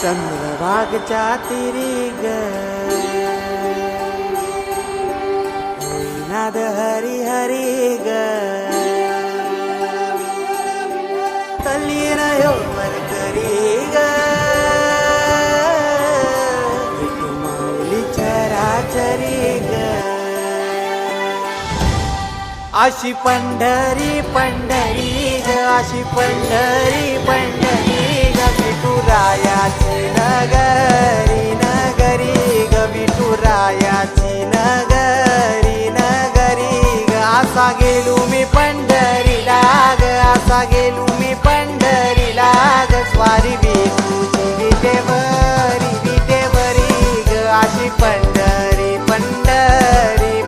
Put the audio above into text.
चंद्रभागच्या तिरी ग नाद हरी हरी ग तल्लीन यो वरकरी ग विठू माऊली चराचरी ग अशी पंढरी पंढरी ग अशी पंढरी पंढरी ग विठुरायाची नगरी